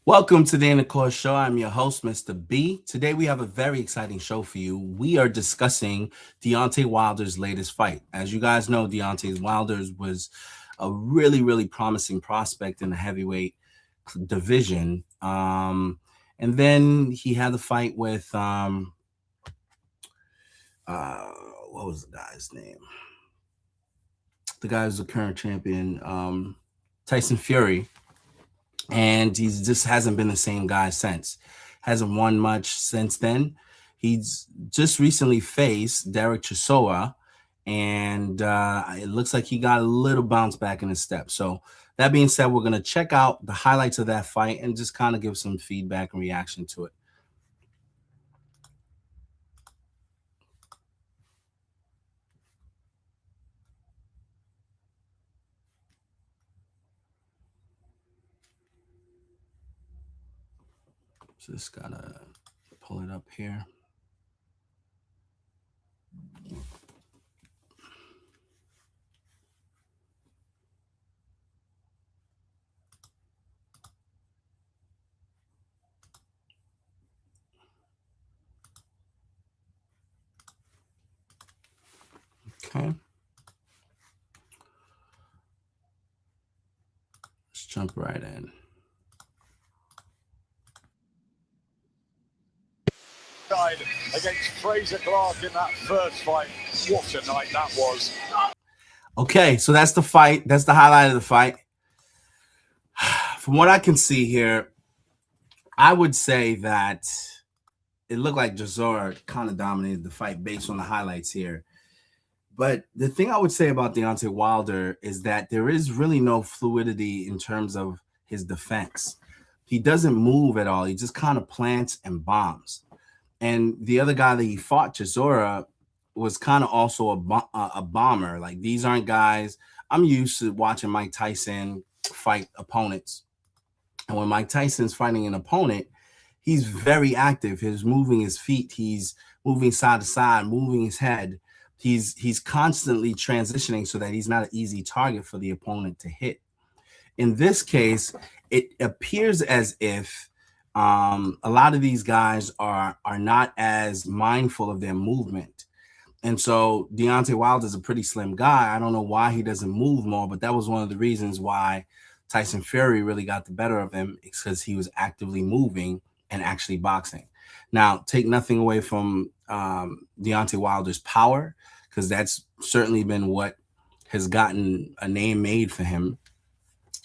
Welcome to the Intercourse Show. I'm your host, Mr. B. Today we have a very exciting show for you. We are discussing Deontay Wilder's latest fight. As you guys know, Deontay Wilder was a really promising prospect in the heavyweight division. And then he had the fight with what was the guy's name? The guy who's the current champion, Tyson Fury. And he just hasn't been the same guy since. Hasn't won much since then. He's just recently faced Derek Chisora, and it looks like he got a little bounce back in his step. So that being said, we're going to check out the highlights of that fight and just kind of give some feedback and reaction to it. Just gotta pull it up here. Okay. Let's jump right in. Against Fraser Clark in that first fight. What a night that was. Okay, so that's the fight. That's the highlight of the fight. From what I can see here, I would say that it looked like Chisora kind of dominated the fight based on the highlights here. But the thing I would say about Deontay Wilder is that there is really no fluidity in terms of his defense. He doesn't move at all. He just kind of plants and bombs. And the other guy that he fought, Chisora, was kind of also a bomber. Like, these aren't guys. I'm used to watching Mike Tyson fight opponents. And when Mike Tyson's fighting an opponent, he's very active. He's moving his feet. He's moving side to side, moving his head. He's constantly transitioning so that he's not an easy target for the opponent to hit. In this case, it appears as if a lot of these guys are not as mindful of their movement. And so Deontay Wilder is a pretty slim guy. I don't know why he doesn't move more, but that was one of the reasons why Tyson Fury really got the better of him, because he was actively moving and actually boxing. Now, take nothing away from Deontay Wilder's power, because that's certainly been what has gotten a name made for him,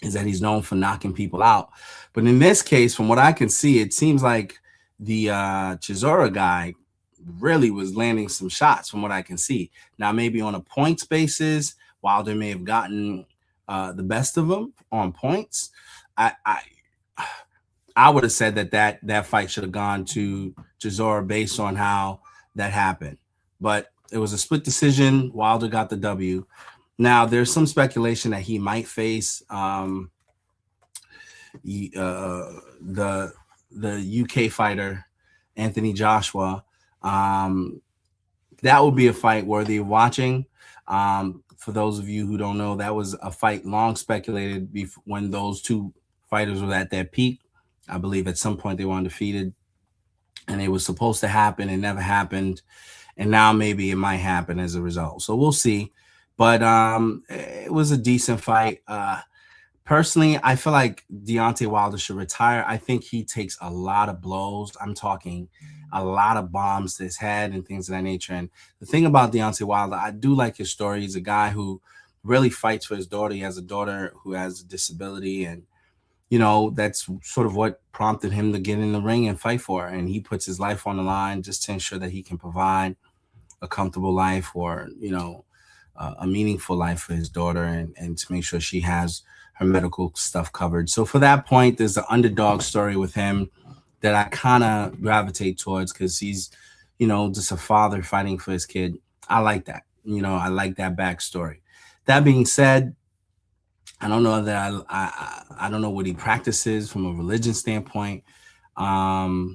is that he's known for knocking people out. But in this case, from what I can see, it seems like the Chisora guy really was landing some shots from what I can see. Now, maybe on a points basis, Wilder may have gotten the best of him on points. I would have said that fight should have gone to Chisora based on how that happened. But it was a split decision. Wilder got the W. Now, there's some speculation that he might face the UK fighter, Anthony Joshua. That would be a fight worthy of watching. For those of you who don't know, that was a fight long speculated when those two fighters were at their peak. I believe at some point they were undefeated, and it was supposed to happen. It never happened. And now maybe it might happen as a result. So we'll see. But it was a decent fight. Personally, I feel like Deontay Wilder should retire. I think he takes a lot of blows. I'm talking a lot of bombs to his head and things of that nature. And the thing about Deontay Wilder, I do like his story. He's a guy who really fights for his daughter. He has a daughter who has a disability, and that's sort of what prompted him to get in the ring and fight for her. And he puts his life on the line just to ensure that he can provide a comfortable life, or a meaningful life for his daughter, and to make sure she has her medical stuff covered. So for that point, there's an underdog story with him that I kind of gravitate towards, because he's just a father fighting for his kid. I like that. I like that backstory. That being said, I don't know that I don't know what he practices from a religion standpoint. I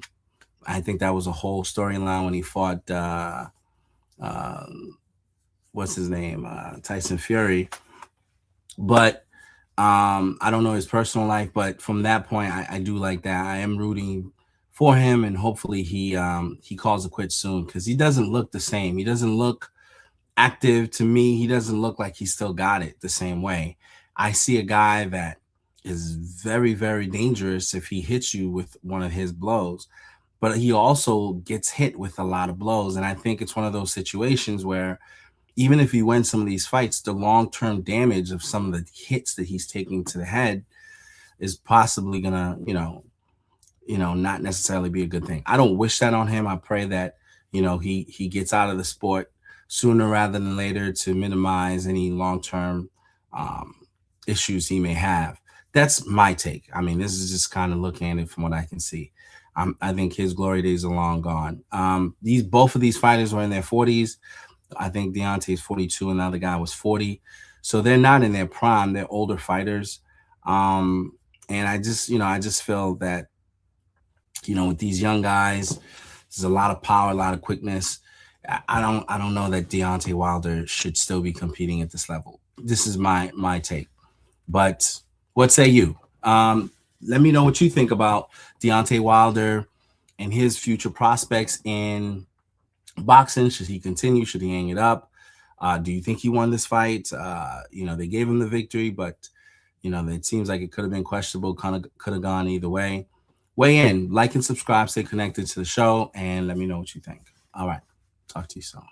think that was a whole storyline when he fought what's his name, Tyson Fury. But I don't know his personal life, but from that point, I do like that. I am rooting for him, and hopefully he calls it quits soon because he doesn't look the same. He doesn't look active to me. He doesn't look like he still got it the same way. I see a guy that is very, very dangerous if he hits you with one of his blows, but he also gets hit with a lot of blows. And I think it's one of those situations where even if he wins some of these fights, the long-term damage of some of the hits that he's taking to the head is possibly gonna, not necessarily be a good thing. I don't wish that on him. I pray that, he gets out of the sport sooner rather than later to minimize any long-term um, issues he may have. That's my take. I mean, this is just kind of looking at it from what I can see. I think his glory days are long gone. These both of these fighters were in their 40s. I think Deontay is 42 and the other guy was 40. So they're not in their prime. They're older fighters. And I just feel that, with these young guys, there's a lot of power, a lot of quickness. I don't know that Deontay Wilder should still be competing at this level. This is my take. But what say you? Let me know what you think about Deontay Wilder and his future prospects in boxing. Should he continue? Should he hang it up? Do you think he won this fight? They gave him the victory, but it seems like it could have been questionable. Kind of could have gone either way. Weigh in, like and subscribe, stay connected to the show, and let me know what you think. All right, talk to you soon.